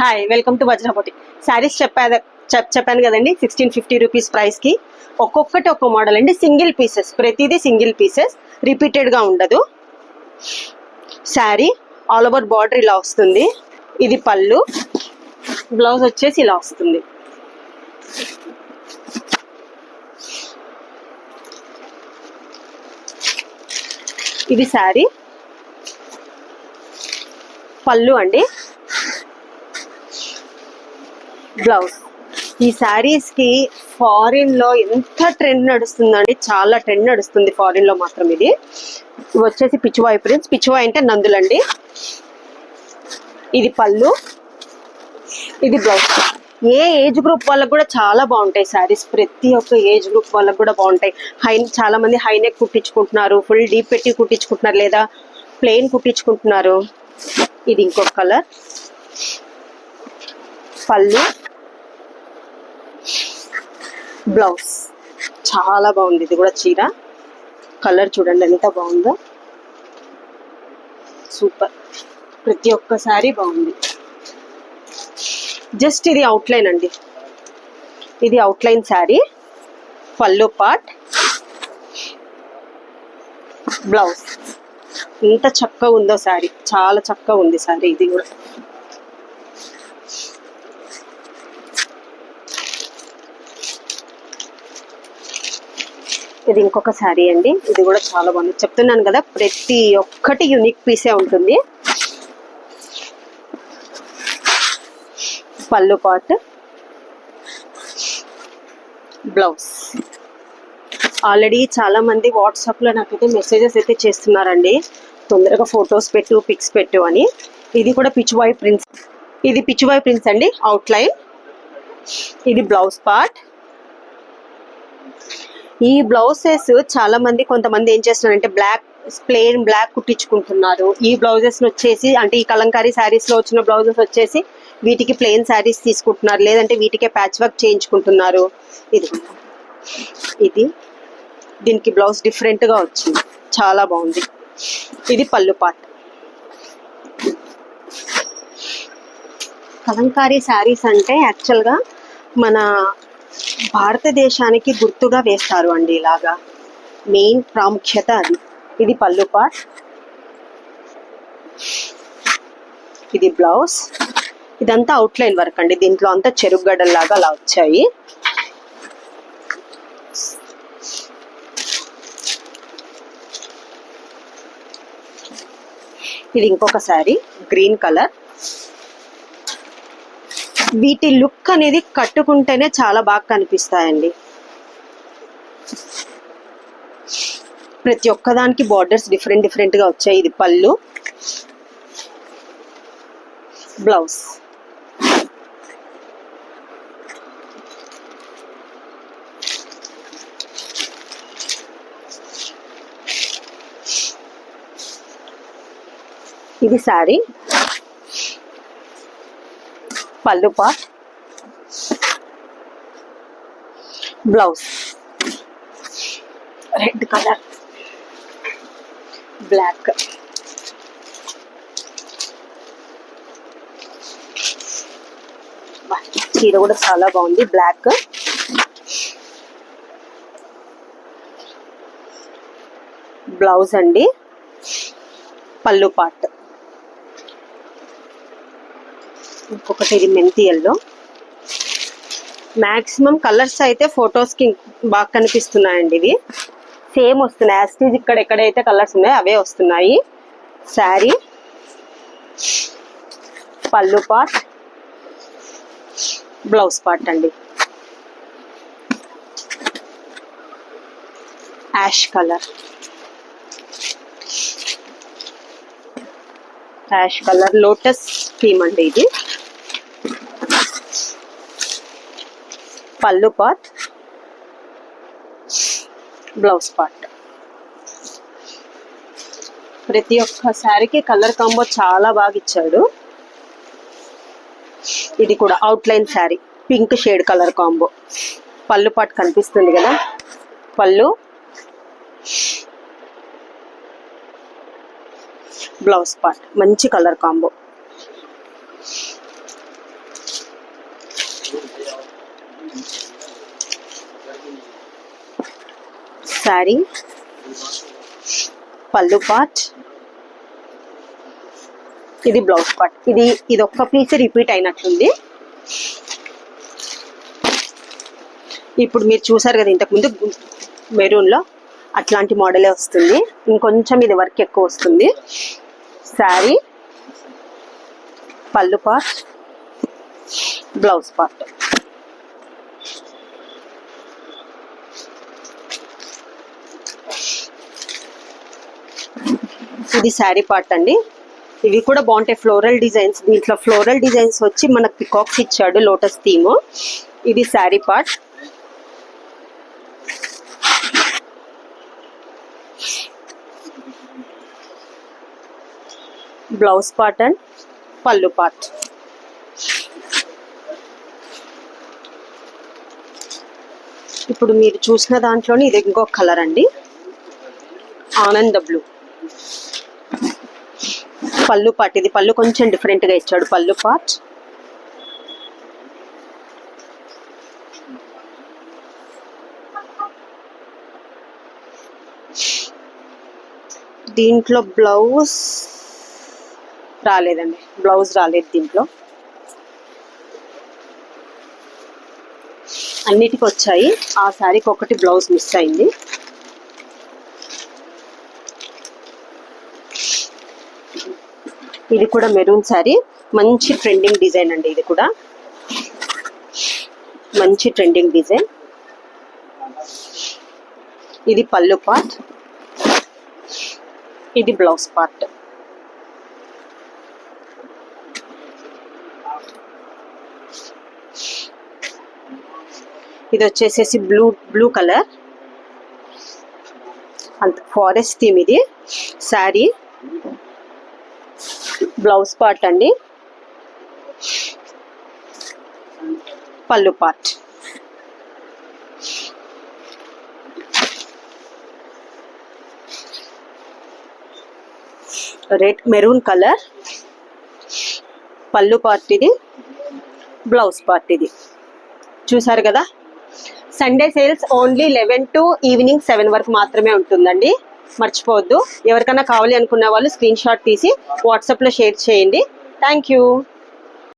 Hi, welcome to Vajrapoti saris. చెప్పాను కదండి, 1650 rupees ప్రైస్కి ఒక్కొక్కటి ఒక్కో మోడల్ అండి. సింగిల్ పీసెస్, ప్రతిదీ సింగిల్ పీసెస్, రిపీటెడ్గా ఉండదు. శారీ ఆల్ ఓవర్ బార్డర్ ఇలా వస్తుంది. ఇది పళ్ళు, బ్లౌజ్ వచ్చేసి ఇలా వస్తుంది. ఇది శారీ పళ్ళు అండి, బ్లౌజ్. ఈ శారీస్కి ఫారిన్లో ఎంత ట్రెండ్ నడుస్తుందండి, చాలా ట్రెండ్ నడుస్తుంది ఫారిన్లో మాత్రం. ఇది వచ్చేసి పిచ్చువాయి ప్రింట్స్. పిచ్చువాయి అంటే నందులండి. ఇది పళ్ళు, ఇది బ్లౌజ్. ఏ ఏజ్ గ్రూప్ వాళ్ళకు కూడా చాలా బాగుంటాయి శారీస్. ప్రతి ఒక్క ఏజ్ గ్రూప్ వాళ్ళకు కూడా బాగుంటాయి. చాలా మంది హై నెక్ కుట్టించుకుంటున్నారు, ఫుల్ డీప్ పెట్టి కుట్టించుకుంటున్నారు, లేదా ప్లెయిన్ కుట్టించుకుంటున్నారు. ఇది ఇంకొక కలర్. పళ్ళు, బ్లౌజ్. చాలా బాగుంది. ఇది కూడా చీర కలర్ చూడండి ఎంత బాగుందో, సూపర్. ప్రతి ఒక్క శారీ బాగుంది. జస్ట్ ఇది అవుట్లైన్ అండి, ఇది అవుట్లైన్ శారీ. పళ్ళు పార్ట్, బ్లౌజ్. ఎంత చక్కగా ఉందో శారీ, చాలా చక్కగా ఉంది శారీ. ఇది కూడా ఇది ఇంకొక శారీ అండి. ఇది కూడా చాలా బాగుంది. చెప్తున్నాను కదా, ప్రతి ఒక్కటి యూనిక్ పీసే ఉంటుంది. పళ్ళు పార్ట్, బ్లౌజ్. ఆల్రెడీ చాలా మంది వాట్సాప్లో నాకైతే మెసేజెస్ అయితే చేస్తున్నారండి, తొందరగా ఫొటోస్ పెట్టు, పిక్స్ పెట్టు అని. ఇది కూడా పిచ్చువాయి ప్రింట్స్. ఇది పిచ్చువాయి ప్రింట్స్ అండి, అవుట్లైన్. ఇది బ్లౌజ్ పార్ట్. ఈ బ్లౌజెస్ చాలా మంది, కొంతమంది ఏం చేస్తున్నారంటే ప్లెయిన్ బ్లాక్ కుట్టించుకుంటున్నారు. ఈ బ్లౌజెస్ వచ్చేసి, అంటే ఈ కలంకారీ శారీస్ లో వచ్చిన బ్లౌజెస్ వచ్చేసి వీటికి ప్లెయిన్ శారీస్ తీసుకుంటున్నారు, లేదంటే వీటికే ప్యాచ్ వర్క్ చేయించుకుంటున్నారు. ఇది దీనికి బ్లౌజ్ డిఫరెంట్ గా వచ్చింది, చాలా బాగుంది. ఇది పళ్ళు పార్ట్. కలంకారీ శారీస్ అంటే యాక్చువల్గా మన భారతదేశానికి గుర్తుగా వేస్తారు అండి, ఇలాగా మెయిన్ ప్రాముఖ్యత అది. ఇది పళ్ళు పార్ట్, ఇది బ్లౌజ్. ఇదంతా అవుట్లైన్ వర్క్ అండి, దీంట్లో అంతా చెరుగడ్డల్లాగా అలా వచ్చాయి. ఇది ఇంకొక శారీ, గ్రీన్ కలర్. వీటి లుక్ అనేది కట్టుకుంటేనే చాలా బాగా కనిపిస్తాయండి. ప్రతి ఒక్కదానికి బార్డర్స్ డిఫరెంట్ డిఫరెంట్ గా వచ్చాయి. ఇది పళ్ళు, బ్లౌజ్. ఇది శారీ పళ్ళు part, blouse. Red colour, black. చీర కూడా చాలా బాగుంది, బ్లాక్. బ్లౌజ్ అండి, పళ్ళు పార్ట్. ఇంకొకటి ఇది మెంతి ఎల్లో. మ్యాక్సిమం కలర్స్ అయితే ఫొటోస్ కి బాగా కనిపిస్తున్నాయండి. ఇవి సేమ్ వస్తున్నాయి, యాస్టీజ్ ఇక్కడ ఎక్కడైతే కలర్స్ ఉన్నాయో అవే వస్తున్నాయి. శారీ పళ్ళు పార్ట్, బ్లౌజ్ పార్ట్ అండి. Ash colour, ash colour lotus theme అండి. ఇది పళ్ళు పార్ట్, బ్లౌజ్ పార్ట్. ప్రతి ఒక్క శారీకి కలర్ కాంబో చాలా బాగా ఇచ్చాడు. ఇది కూడా outline sari, pink shade colour combo. పళ్ళు పార్ట్ కనిపిస్తుంది కదా, పళ్ళు, బ్లౌజ్ పార్ట్. మంచి కలర్ కాంబో. శారీ, పళ్ళు పార్ట్, ఇది బ్లౌజ్ పార్ట్. ఇది ఒక్క పీస్ రిపీట్ అయినట్టుంది. ఇప్పుడు మీరు చూసారు కదా ఇంతకుముందు మెరూన్లో, అట్లాంటి మోడలే వస్తుంది. ఇంకొంచెం ఇది వర్క్ ఎక్కువ వస్తుంది. శారీ, పళ్ళు పార్ట్, బ్లౌజ్ పార్ట్. ఇది శారీ పార్ట్ అండి. ఇవి కూడా బాగుంటాయి, ఫ్లోరల్ డిజైన్స్. దీంట్లో ఫ్లోరల్ డిజైన్స్ వచ్చి మనకు పికాక్స్ ఇచ్చాడు, లోటస్ థీమ్. ఇది sari part. Blouse part and పళ్ళు పార్ట్. ఇప్పుడు మీరు చూసిన దాంట్లోనే ఇది ఇంకొక కలర్ అండి, ఆనంద బ్లూ. పళ్ళు పార్ట్. ఇది పళ్ళు కొంచెం డిఫరెంట్ గా ఇచ్చాడు. పళ్ళు పార్ట్, దీంట్లో బ్లౌజ్ రాలేదండి, బ్లౌజ్ రాలేదు దీంట్లో. అన్నిటికి వచ్చాయి, ఆ శారీకి ఒకటి బ్లౌజ్ మిస్ అయింది. ఇది కూడా మెరూన్ శారీ, మంచి ట్రెండింగ్ డిజైన్ అండి. ఇది కూడా మంచి ట్రెండింగ్ డిజైన్. ఇది పళ్ళు పార్ట్, ఇది బ్లౌజ్ పార్ట్. ఇది వచ్చేసేసి బ్లూ కలర్, అంత ఫారెస్ట్ థీమ్. ఇది శారీ, బ్లౌజ్ పార్ట్ అండి, పళ్ళు పార్ట్. రెడ్ మెరూన్ కలర్, పళ్ళు పార్ట్ ఇది, బ్లౌజ్ పార్ట్ ఇది. చూసారు కదా, Sunday sales only 11 to evening 7 వరకు మాత్రమే ఉంటుందండి. మర్చిపోవద్దు. ఎవరికైనా కావాలి అనుకున్న వాళ్ళు స్క్రీన్ షాట్ తీసి వాట్సాప్లో షేర్ చేయండి. Thank you.